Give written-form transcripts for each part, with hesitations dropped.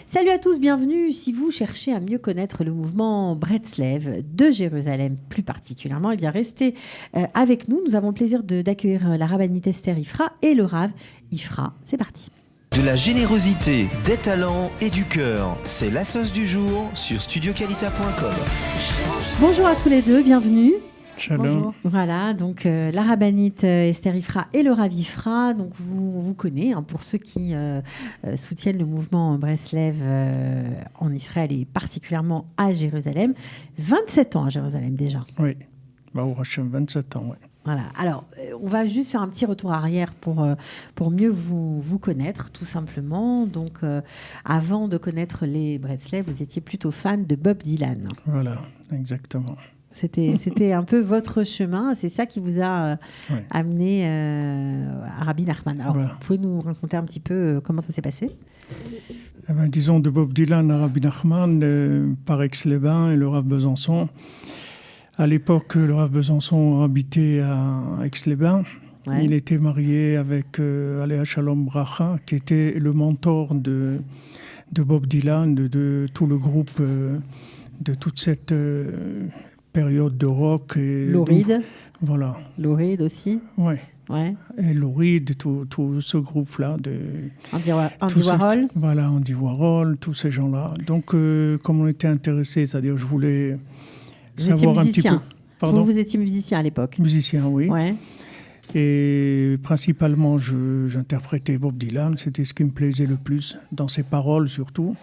Salut à tous, bienvenue. Si vous cherchez à mieux connaître le mouvement Breslev de Jérusalem plus particulièrement, eh bien restez avec nous. Nous avons le plaisir d'accueillir la rabbinite Esther Ifra et le Rav Ifra. C'est parti. De la générosité, des talents et du cœur, c'est la sauce du jour sur studioqualita.com. Bonjour à tous les deux, bienvenue. Shalom. Bonjour. Voilà, donc la rabbinite Esther Ifra et le Rav Ifra, donc vous connaissez, pour ceux qui soutiennent le mouvement Breslev en Israël et particulièrement à Jérusalem. 27 ans à Jérusalem déjà. Oui, Baruch Hashem, 27 ans, oui. Voilà. Alors, on va juste faire un petit retour arrière pour mieux vous connaître, tout simplement. Donc, avant de connaître les Breslev, vous étiez plutôt fan de Bob Dylan. Voilà, exactement. C'était un peu votre chemin. C'est ça qui vous a amené à Rabbi Nachman. Alors, voilà. Vous pouvez nous raconter un petit peu comment ça s'est passé ? Disons, de Bob Dylan à Rabbi Nachman, par Aix-les-Bains et le Rav Besançon. À l'époque, le Rav Besançon habitait à Aix-les-Bains. Ouais. Il était marié avec Aléa Shalom Bracha, qui était le mentor de Bob Dylan, de tout le groupe, de toute cette période de rock. Lou Reed. Voilà. Lou Reed aussi. Oui. Ouais. Et Lou Reed, tout ce groupe-là. Andy Warhol. Voilà, Andy Warhol, tous ces gens-là. Donc, comme on était intéressés, c'est-à-dire je voulais... savoir un petit peu. Pardon. Vous étiez musicien à l'époque. Musicien, oui. Ouais. Et principalement, j'interprétais Bob Dylan. C'était ce qui me plaisait le plus, dans ses paroles surtout.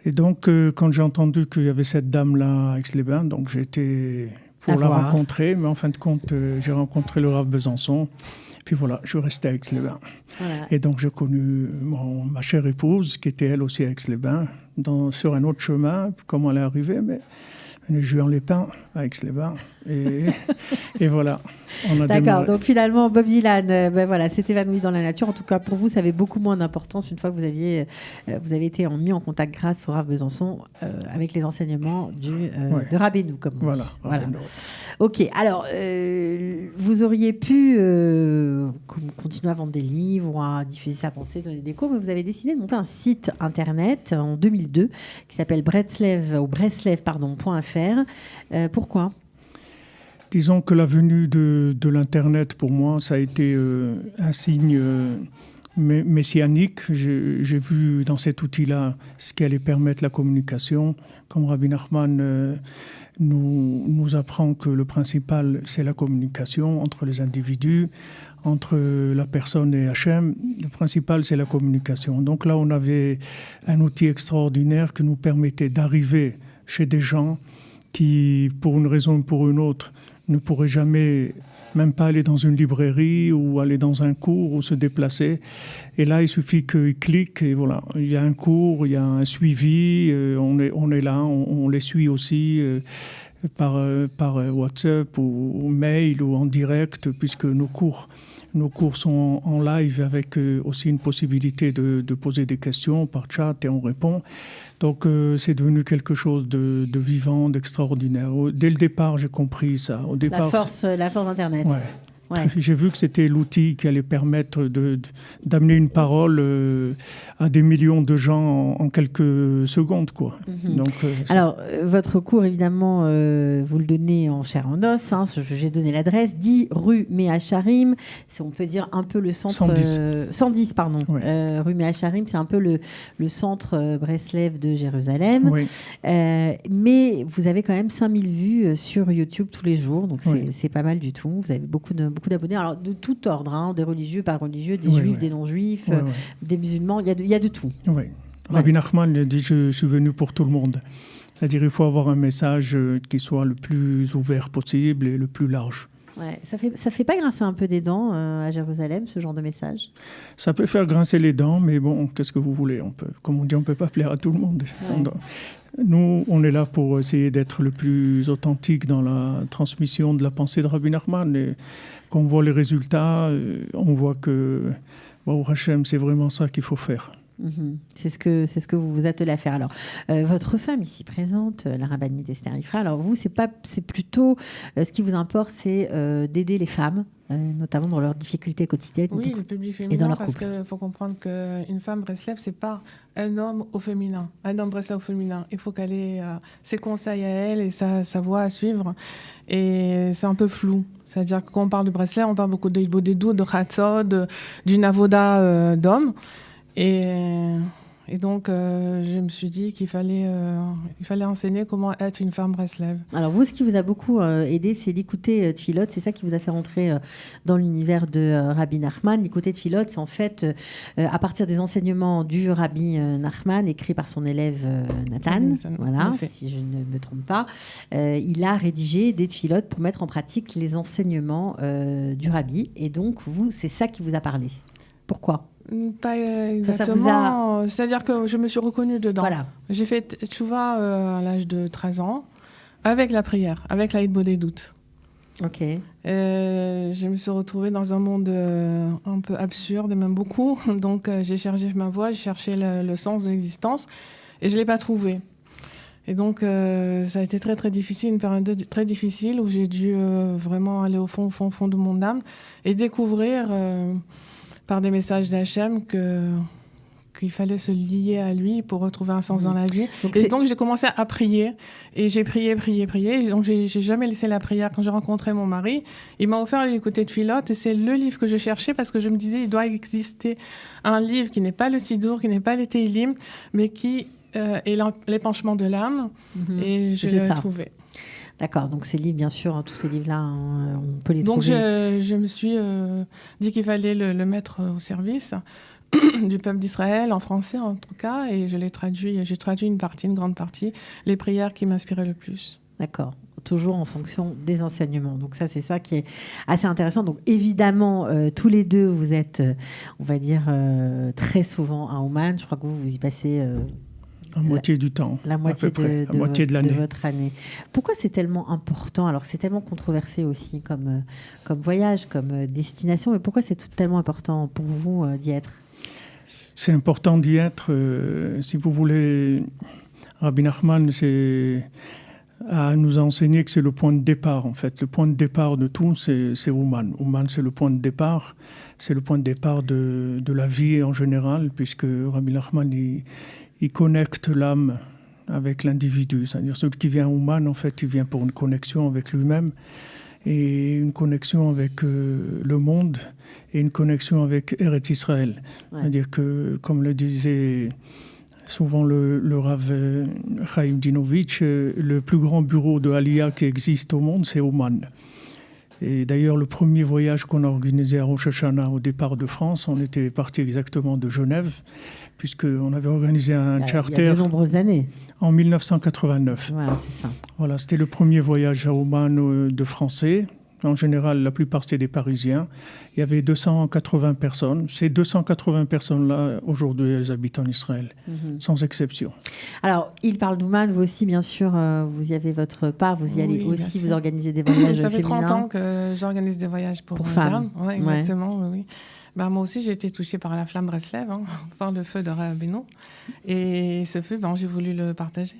Et donc, quand j'ai entendu qu'il y avait cette dame-là à Aix-les-Bains, donc j'ai été pour la rencontrer. Mais en fin de compte, j'ai rencontré le Rav Besançon. Puis voilà, je suis resté à Aix-les-Bains. Voilà. Et donc, j'ai connu ma chère épouse, qui était elle aussi à Aix-les-Bains, sur un autre chemin. Comment elle est arrivée, mais... On est Juan-les-Pins, à Aix-les-Bains, et voilà. D'accord, donc finalement, Bob Dylan s'est évanoui dans la nature. En tout cas, pour vous, ça avait beaucoup moins d'importance une fois que vous avez été mis en contact grâce au Rav Besançon avec les enseignements de Rabbeinu, comme on dit. Voilà. Ok, alors, vous auriez pu continuer à vendre des livres ou à diffuser sa pensée, donner des cours, mais vous avez décidé de monter un site internet en 2002 qui s'appelle breslev.fr. Pourquoi ? Disons que la venue de l'Internet, pour moi, ça a été un signe messianique. J'ai vu dans cet outil-là ce qui allait permettre la communication. Comme Rabbi Nachman nous apprend que le principal, c'est la communication entre les individus, entre la personne et Hachem. Le principal, c'est la communication. Donc là, on avait un outil extraordinaire qui nous permettait d'arriver chez des gens qui, pour une raison ou pour une autre, ne pourraient jamais, même pas aller dans une librairie ou aller dans un cours ou se déplacer. Et là, il suffit qu'ils cliquent et voilà, il y a un cours, il y a un suivi, on est là, on les suit aussi par WhatsApp ou mail ou en direct, puisque nos cours sont en live avec aussi une possibilité de poser des questions par chat et on répond. Donc c'est devenu quelque chose de vivant, d'extraordinaire. Dès le départ, j'ai compris ça. Au départ, la force d'Internet. Ouais. Ouais. J'ai vu que c'était l'outil qui allait permettre d'amener une parole à des millions de gens en quelques secondes, quoi. Mm-hmm. Donc, alors, votre cours, évidemment, vous le donnez en chair en os. J'ai donné l'adresse, 10 rue Mehacharim. On peut dire un peu le centre... 110, pardon. Ouais. Rue Mehacharim, c'est un peu le centre Breslev de Jérusalem. Oui. Mais vous avez quand même 5000 vues sur YouTube tous les jours. Donc, c'est pas mal du tout. Vous avez beaucoup d'abonnés, alors de tout ordre, des religieux, pas religieux, des juifs, des non-juifs, des musulmans, il y a de tout. Oui. Rabbi Nachman dit je suis venu pour tout le monde. C'est-à-dire il faut avoir un message qui soit le plus ouvert possible et le plus large. Ouais. Ça fait pas grincer un peu des dents à Jérusalem, ce genre de message ? Ça peut faire grincer les dents, mais bon, qu'est-ce que vous voulez ? Comme on dit, on ne peut pas plaire à tout le monde. Ouais. Nous, on est là pour essayer d'être le plus authentique dans la transmission de la pensée de Rabbi Nachman. Et quand on voit les résultats, on voit que, Baruch Hashem, c'est vraiment ça qu'il faut faire. Mmh. C'est ce que vous vous attelez à faire. Alors, votre femme ici présente, la rabbinite Esther Ifra, alors vous, c'est plutôt, ce qui vous importe, c'est d'aider les femmes notamment dans leurs difficultés quotidiennes. Oui, le public féminin, et dans leur parce couple. qu'il faut comprendre qu'une femme Breslev, c'est pas un homme au féminin, un homme Breslev au féminin. Il faut qu'elle ait ses conseils à elle et sa voie à suivre. Et c'est un peu flou. C'est-à-dire que quand on parle de Breslev, on parle beaucoup de Bodedou, de Khatsod, d'une avoda d'homme. Et donc, je me suis dit qu'il fallait enseigner comment être une femme Breslev. Alors vous, ce qui vous a beaucoup aidé, c'est l'écouter Tfilot. C'est ça qui vous a fait rentrer dans l'univers de Rabbi Nachman. L'écouter Tfilot, c'est en fait à partir des enseignements du Rabbi Nachman, écrit par son élève Nathan. Voilà, si je ne me trompe pas. Il a rédigé des Tfilot pour mettre en pratique les enseignements du Rabbi. Et donc, vous, c'est ça qui vous a parlé. Pourquoi ? Pas exactement. C'est-à-dire que je me suis reconnue dedans. Voilà. J'ai fait tchouva à l'âge de 13 ans, avec la prière, avec l'Aïd Bodédout. Ok. Je me suis retrouvée dans un monde un peu absurde, et même beaucoup. Donc j'ai cherché ma voie, j'ai cherché le sens de l'existence, et je ne l'ai pas trouvé. Et donc ça a été très très difficile, une période très difficile, où j'ai dû vraiment aller au fond de mon âme, et découvrir... par des messages d'Hachem qu'il fallait se lier à lui pour retrouver un sens dans la vie. Donc j'ai commencé à prier, et j'ai prié. Donc j'ai jamais laissé la prière. Quand j'ai rencontré mon mari, il m'a offert l'écouter de Tfilot, et c'est le livre que je cherchais, parce que je me disais, il doit exister un livre qui n'est pas le Sidour, qui n'est pas les Tehillim, mais qui est l'épanchement de l'âme, et je l'ai trouvé. D'accord, donc ces livres, bien sûr, tous ces livres-là, on peut les donc trouver. Donc je me suis dit qu'il fallait le mettre au service du peuple d'Israël, en français en tout cas, et je l'ai traduit. J'ai traduit une grande partie, les prières qui m'inspiraient le plus. D'accord, toujours en fonction des enseignements. Donc ça, c'est ça qui est assez intéressant. Donc évidemment, tous les deux, vous êtes, on va dire, très souvent à Ouman. Je crois que vous y passez... La moitié du temps. La moitié de l'année. De votre année. Pourquoi c'est tellement important ? Alors, c'est tellement controversé aussi comme voyage, comme destination, mais pourquoi c'est tellement important pour vous d'y être ? C'est important d'y être. Si vous voulez, Rabbi Nachman nous a enseigné que c'est le point de départ, en fait. Le point de départ de tout, c'est Ouman. Ouman, c'est le point de départ. C'est le point de départ de la vie en général, puisque Rabbi Nachman, il connecte l'âme avec l'individu. C'est-à-dire, celui qui vient à Ouman, en fait, il vient pour une connexion avec lui-même, et une connexion avec le monde, et une connexion avec Eretz Israël. Ouais. C'est-à-dire que, comme le disait souvent le Rav Chaim Dinovitch, le plus grand bureau de Aliyah qui existe au monde, c'est Ouman. Et d'ailleurs, le premier voyage qu'on a organisé à Rosh Hashanah au départ de France, on était parti exactement de Genève, puisqu'on avait organisé un charter. Il y a de nombreuses années. En 1989. Voilà, c'est ça. Voilà, c'était le premier voyage à Ouman de Français. En général, la plupart, c'était des Parisiens. Il y avait 280 personnes. Ces 280 personnes-là, aujourd'hui, elles habitent en Israël, sans exception. Alors, il parle d'Ouman, vous aussi, bien sûr, vous y avez votre part, vous y allez aussi, vous organisez des voyages féminins. Ça fait 30 ans que j'organise des voyages pour femmes. Ouais, exactement, oui. Ben, moi aussi, j'ai été touchée par la flamme Breslev, par le feu de Rabbeinu. Et ce feu, j'ai voulu le partager.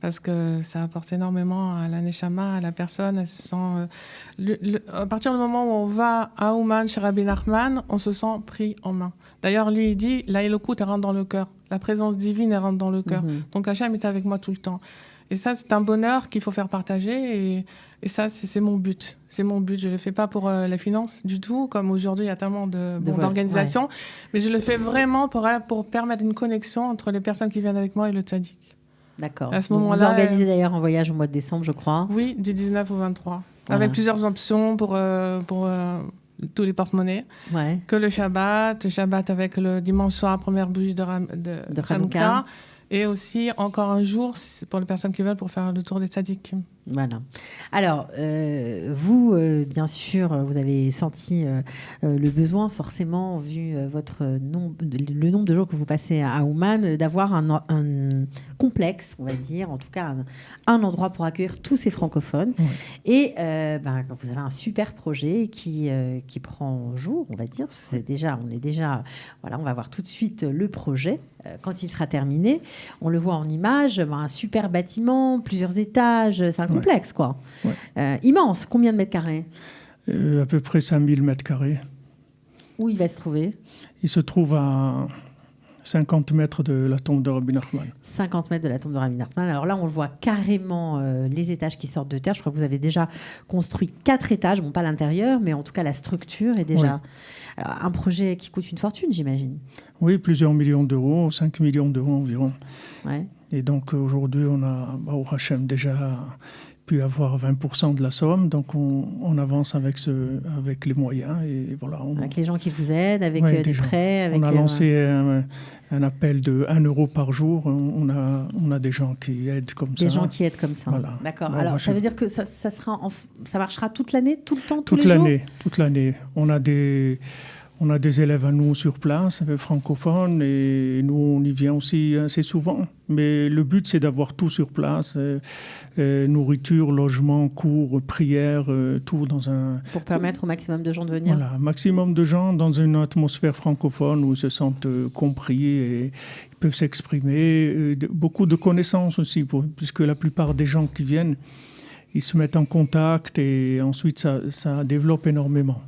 Parce que ça apporte énormément à la neshama, à la personne. Elle se sent, à partir du moment où on va à Ouman, chez Rabbi Nachman, on se sent pris en main. D'ailleurs, lui, il dit, la Elokut, elle rentre dans le cœur. La présence divine, elle rentre dans le cœur. Donc Hachem est avec moi tout le temps. Et ça, c'est un bonheur qu'il faut faire partager. Et ça, c'est mon but. C'est mon but. Je ne le fais pas pour la finance du tout, comme aujourd'hui, il y a tellement d'organisations. Ouais. Mais je le fais vraiment pour permettre une connexion entre les personnes qui viennent avec moi et le tzaddik. D'accord. À ce moment-là, vous organisez d'ailleurs un voyage au mois de décembre, je crois. Oui, du 19 au 23. Voilà. Avec plusieurs options pour tous les porte-monnaies. Ouais. Que le Shabbat avec le dimanche soir, première bougie de Hanouka. Et aussi encore un jour pour les personnes qui veulent pour faire le tour des tzadikim. Voilà. Alors, vous, bien sûr, vous avez senti le besoin, forcément, vu le nombre de jours que vous passez à Ouman, d'avoir un complexe, on va dire, en tout cas un endroit pour accueillir tous ces francophones. Ouais. Et vous avez un super projet qui prend jour, on va dire. On va voir tout de suite le projet. Quand il sera terminé, on le voit en image, un super bâtiment, plusieurs étages, c'est un complexe, quoi. Ouais. Immense. Combien de mètres carrés ? À peu près 5000 mètres carrés. Où il va se trouver ? Il se trouve à 50 mètres de la tombe de Rabbi Nachman. 50 mètres de la tombe de Rabbi Nachman. Alors là, on voit carrément les étages qui sortent de terre. Je crois que vous avez déjà construit 4 étages. Bon, pas l'intérieur, mais en tout cas, la structure est déjà... Oui. Alors, un projet qui coûte une fortune, j'imagine. Oui, plusieurs millions d'euros, 5 millions d'euros environ. Ouais. Et donc, aujourd'hui, on a, au Hachem, déjà pu avoir 20% de la somme. Donc, on avance avec les moyens. Et voilà, avec les gens qui vous aident, avec des prêts. Avec, on a lancé un appel de 1 euro par jour. On a des gens qui aident comme ça. Des gens qui aident comme ça. Voilà. D'accord. Alors, ça veut dire que ça marchera toute l'année, tout le temps, tous les jours ? Toute l'année. On a des élèves à nous sur place, francophones, et nous, on y vient aussi assez souvent. Mais le but, c'est d'avoir tout sur place, nourriture, logement, cours, prières, tout dans un... Pour permettre au maximum de gens de venir. Voilà, maximum de gens dans une atmosphère francophone où ils se sentent compris et ils peuvent s'exprimer. Beaucoup de connaissances aussi, puisque la plupart des gens qui viennent, ils se mettent en contact et ensuite ça développe énormément.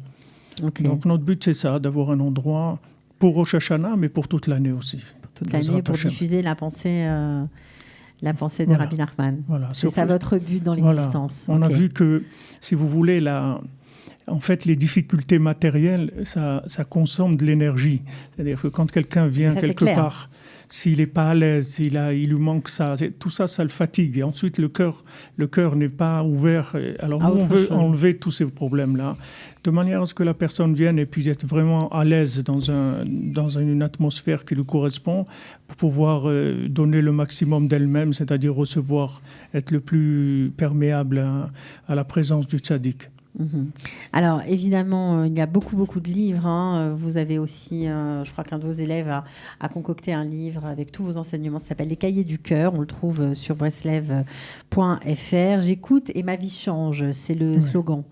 Okay. Donc notre but, c'est ça, d'avoir un endroit pour Rosh Hashanah, mais pour toute l'année aussi. Pour toute l'année, pour diffuser la pensée de Rabbi Nachman. Voilà. C'est ça votre but dans l'existence. Voilà. On a vu que, si vous voulez, en fait, les difficultés matérielles, ça consomme de l'énergie. C'est-à-dire que quand quelqu'un vient quelque part, s'il n'est pas à l'aise, il lui manque ça, tout ça, ça le fatigue. Et ensuite, le cœur n'est pas ouvert. Alors, nous, on veut enlever tous ces problèmes-là, de manière à ce que la personne vienne et puisse être vraiment à l'aise dans une atmosphère qui lui correspond, pour pouvoir donner le maximum d'elle-même, c'est-à-dire recevoir, être le plus perméable à la présence du tzaddik. Mmh. Alors évidemment, il y a beaucoup de livres. Hein. Vous avez aussi, je crois qu'un de vos élèves a concocté un livre avec tous vos enseignements. Ça s'appelle Les Cahiers du cœur. On le trouve sur breslev.fr. J'écoute et ma vie change. C'est le slogan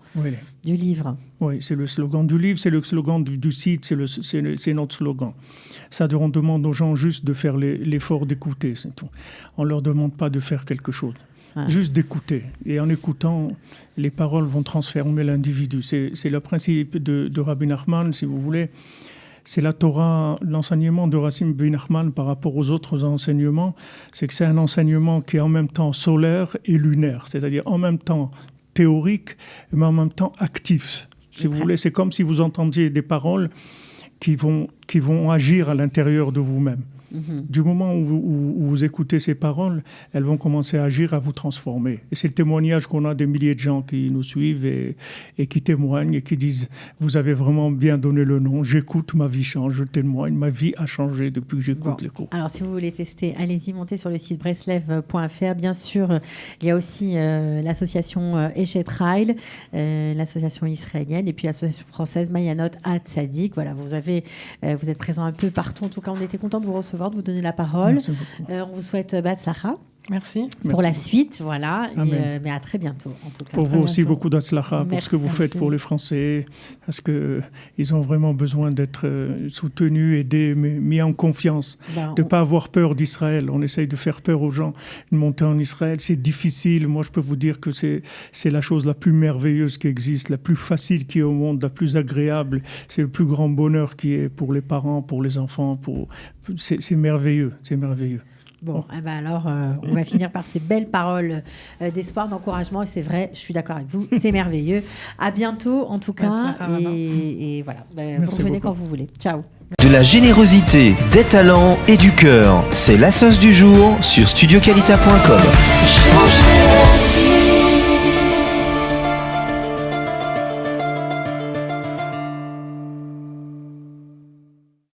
du livre. Oui, c'est le slogan du livre, c'est le slogan du site, c'est notre slogan. Ça, on demande aux gens juste de faire l'effort d'écouter, c'est tout. On ne leur demande pas de faire quelque chose. Voilà. Juste d'écouter. Et en écoutant, les paroles vont transformer l'individu. C'est le principe de Rabbi Nachman, si vous voulez. C'est la Torah, l'enseignement de Rabbi Nachman par rapport aux autres enseignements. C'est que c'est un enseignement qui est en même temps solaire et lunaire. C'est-à-dire en même temps théorique, mais en même temps actif. Si vous voulez, c'est comme si vous entendiez des paroles qui vont agir à l'intérieur de vous-même. Mm-hmm. Du moment où vous écoutez ces paroles, elles vont commencer à agir, à vous transformer. Et c'est le témoignage qu'on a des milliers de gens qui nous suivent et qui témoignent et qui disent « Vous avez vraiment bien donné le nom, j'écoute, ma vie change, je témoigne, ma vie a changé depuis que j'écoute les cours. » Alors, si vous voulez tester, allez-y, montez sur le site breslev.fr. Bien sûr, il y a aussi l'association Eshet Rail, l'association israélienne, et puis l'association française Mayanot Hatzadik. Voilà, vous êtes présents un peu partout. En tout cas, on était contents de vous recevoir, de vous donner la parole. On vous souhaite Batzlacha. Merci. Pour la suite, voilà. Mais à très bientôt, en tout cas. Pour vous aussi, beaucoup d'Atzlacha pour ce que vous faites pour les Français, parce qu'ils ont vraiment besoin d'être soutenus, aidés, mis en confiance, de ne pas avoir peur d'Israël. On essaye de faire peur aux gens de monter en Israël. C'est difficile. Moi, je peux vous dire que c'est la chose la plus merveilleuse qui existe, la plus facile qui est au monde, la plus agréable. C'est le plus grand bonheur qui est pour les parents, pour les enfants. C'est merveilleux, c'est merveilleux. Bon, alors, on va finir par ces belles paroles d'espoir, d'encouragement. Et c'est vrai, je suis d'accord avec vous, c'est merveilleux. À bientôt, en tout cas. Et voilà, vous revenez quand vous voulez. Ciao. De la générosité, des talents et du cœur. C'est la sauce du jour sur studioqualita.com.